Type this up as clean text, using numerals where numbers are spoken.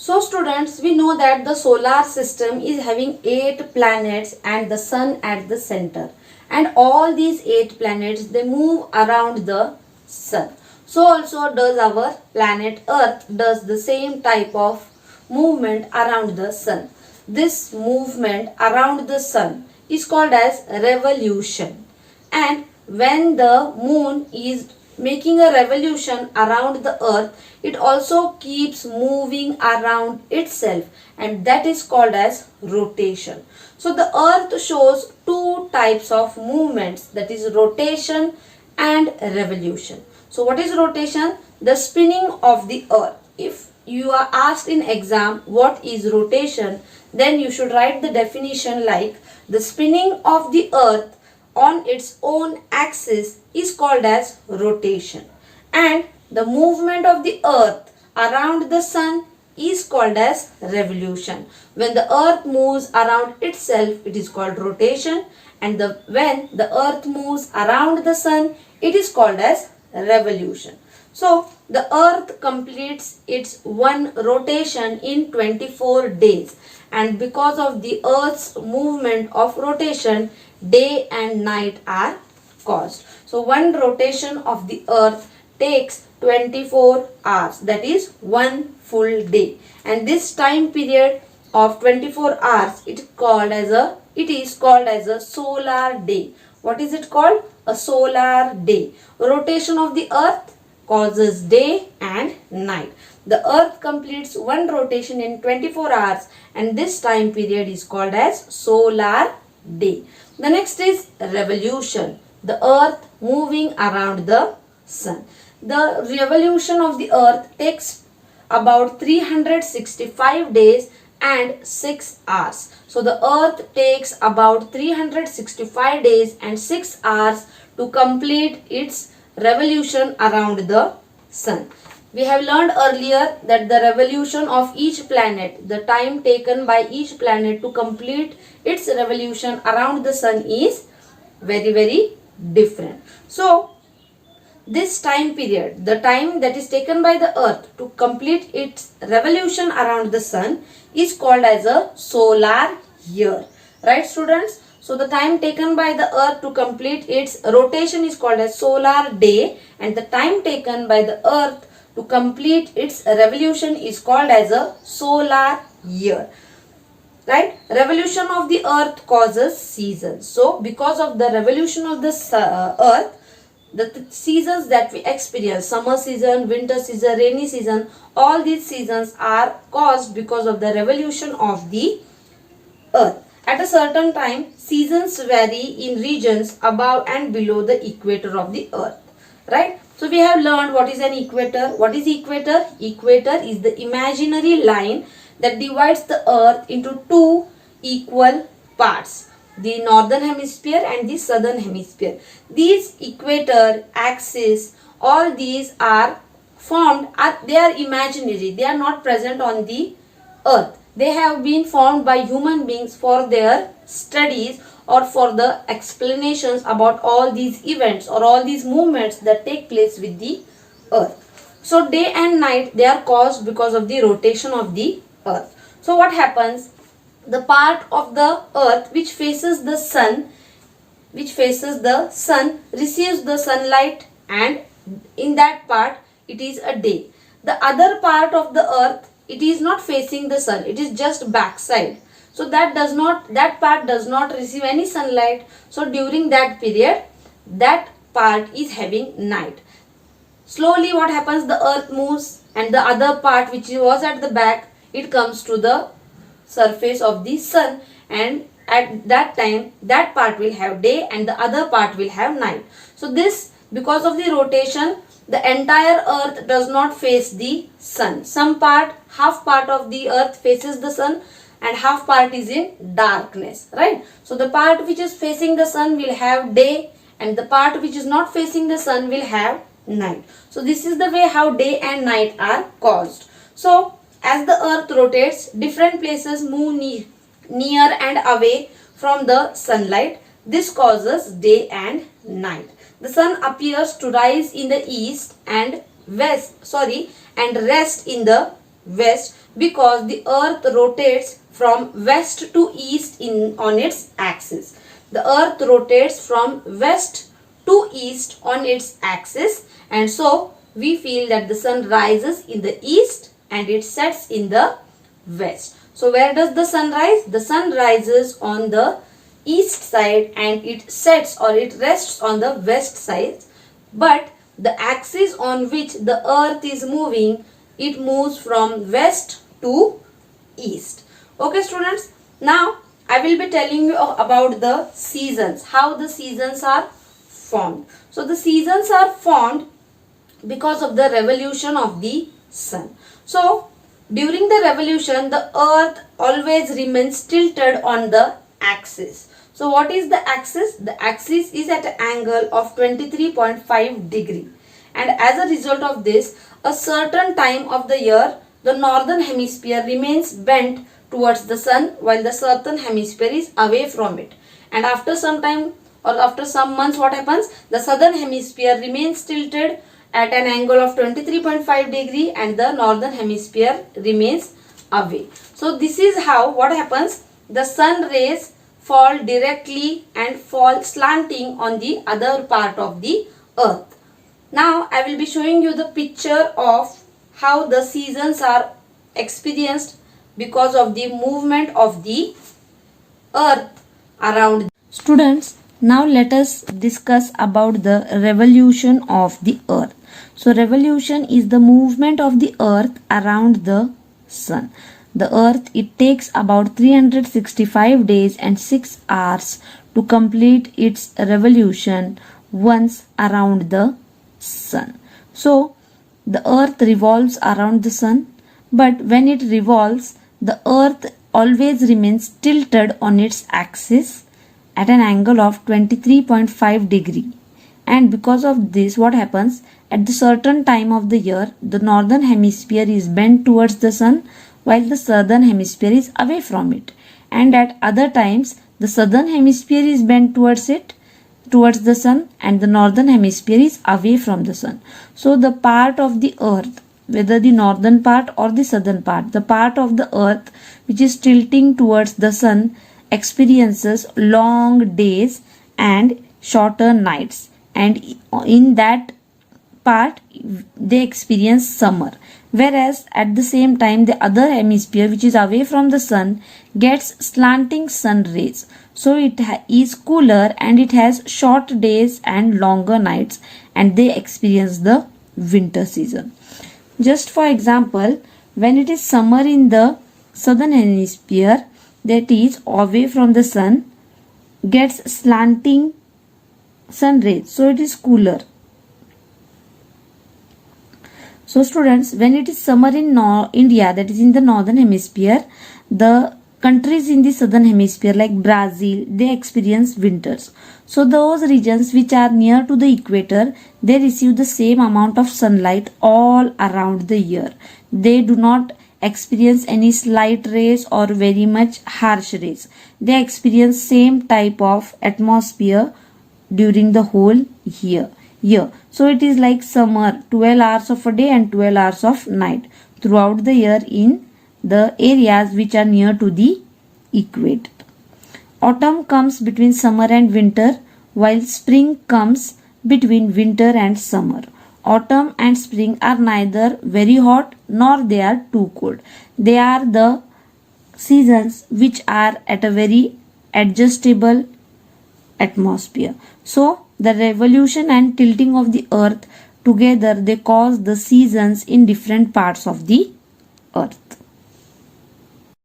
So students, we know that the solar system is having 8 planets and the sun at the center. And all these 8 planets, they move around the sun. So also does our planet Earth does the same type of movement around the sun. This movement around the sun is called as revolution. And when the moon is making a revolution around the earth, it also keeps moving around itself, and that is called as rotation. So the earth shows two types of movements, that is rotation and revolution. So what is rotation? The spinning of the earth. If you are asked in exam what is rotation, then you should write the definition like the spinning of the earth on its own axis is called as rotation, and the movement of the earth around the sun is called as revolution. When the earth moves around itself, it is called rotation, and when the earth moves around the sun, it is called as revolution. So the earth completes its one rotation in 24 days, and because of the earth's movement of rotation, day and night are caused. So one rotation of the earth takes 24 hours, that is one full day, and this time period of 24 hours it is called as a solar day. What is it called? A solar day. Rotation of the earth causes day and night. The earth completes one rotation in 24 hours, and this time period is called as solar day. The next is revolution. The earth moving around the sun. The revolution of the earth takes about 365 days and 6 hours. So the earth takes about 365 days and 6 hours to complete its revolution around the sun. We have learned earlier that the revolution of each planet, the time taken by each planet to complete its revolution around the sun is very different. So this time period, the time that is taken by the earth to complete its revolution around the sun is called as a solar year. Right students? So the time taken by the earth to complete its rotation is called as solar day, and the time taken by the earth to complete its revolution is called as a solar year. Right? Revolution of the earth causes seasons. So because of the revolution of the earth, the seasons that we experience, summer season, winter season, rainy season, all these seasons are caused because of the revolution of the earth. At a certain time, seasons vary in regions above and below the equator of the earth. Right? So we have learned what is an equator. What is equator? Equator is the imaginary line that divides the earth into two equal parts, the northern hemisphere and the southern hemisphere. These equator axis, all these are formed, they are imaginary, they are not present on the earth. They have been formed by human beings for their studies or for the explanations about all these events or all these movements that take place with the earth. So day and night, they are caused because of the rotation of the earth. So what happens? The part of the earth which faces the sun receives the sunlight, and in that part it is a day. The other part of the earth, it is not facing the sun, it is just backside. So that part does not receive any sunlight. So during that period, that part is having night. Slowly what happens? The earth moves, and the other part which was at the back, it comes to the surface of the sun, and at that time that part will have day and the other part will have night. So this, because of the rotation, the entire earth does not face the sun. Some part, half part of the earth faces the sun and half part is in darkness, right? So the part which is facing the sun will have day, and the part which is not facing the sun will have night. So this is the way how day and night are caused. So as the earth rotates, different places move near and away from the sunlight. This causes day and night. The sun appears to rise in the east and rest in the west because the earth rotates from west to east on its axis. The earth rotates from west to east on its axis, and so we feel that the sun rises in the east and it sets in the west. So where does the sun rise? The sun rises on the east side and it sets or it rests on the west side, but the axis on which the earth is moving, it moves from west to east. Okay students, now I will be telling you about the seasons, how the seasons are formed. So the seasons are formed because of the revolution of the sun. So during the revolution, the earth always remains tilted on the axis. So what is the axis? The axis is at an angle of 23.5 degree, and as a result of this, a certain time of the year, the northern hemisphere remains bent towards the sun while the southern hemisphere is away from it. And after some time or after some months, what happens? The southern hemisphere remains tilted at an angle of 23.5 degree and the northern hemisphere remains away. So this is how what happens, the sun rays fall directly and fall slanting on the other part of the earth. Now I will be showing you the picture of how the seasons are experienced because of the movement of the earth around. Students, now let us discuss about the revolution of the earth. So revolution is the movement of the earth around the sun. The earth, it takes about 365 days and 6 hours to complete its revolution once around the sun. So the earth revolves around the sun, but when it revolves, the earth always remains tilted on its axis at an angle of 23.5 degree. And because of this, what happens, at the certain time of the year, the northern hemisphere is bent towards the sun while the southern hemisphere is away from it. And at other times, the southern hemisphere is bent towards the sun, and the northern hemisphere is away from the sun. So the part of the earth, whether the northern part or the southern part, the part of the earth which is tilting towards the sun experiences long days and shorter nights, and in that part they experience summer, whereas at the same time the other hemisphere which is away from the sun gets slanting sun rays, so it is cooler and it has short days and longer nights, and they experience the winter season. Just for example, when it is summer in the southern hemisphere, that is away from the sun, gets slanting sun rays, so it is cooler. So students, when it is summer in India, that is in the northern hemisphere, the countries in the southern hemisphere like Brazil, they experience winters. So those regions which are near to the equator, they receive the same amount of sunlight all around the year. They do not experience any slight rays or very much harsh rays. They experience same type of atmosphere during the whole year. So it is like summer, 12 hours of a day and 12 hours of night throughout the year in the areas which are near to the equator. Autumn comes between summer and winter, while spring comes between winter and summer. Autumn and spring are neither very hot nor they are too cold. They are the seasons which are at a very adjustable atmosphere. So the revolution and tilting of the earth together, they cause the seasons in different parts of the earth.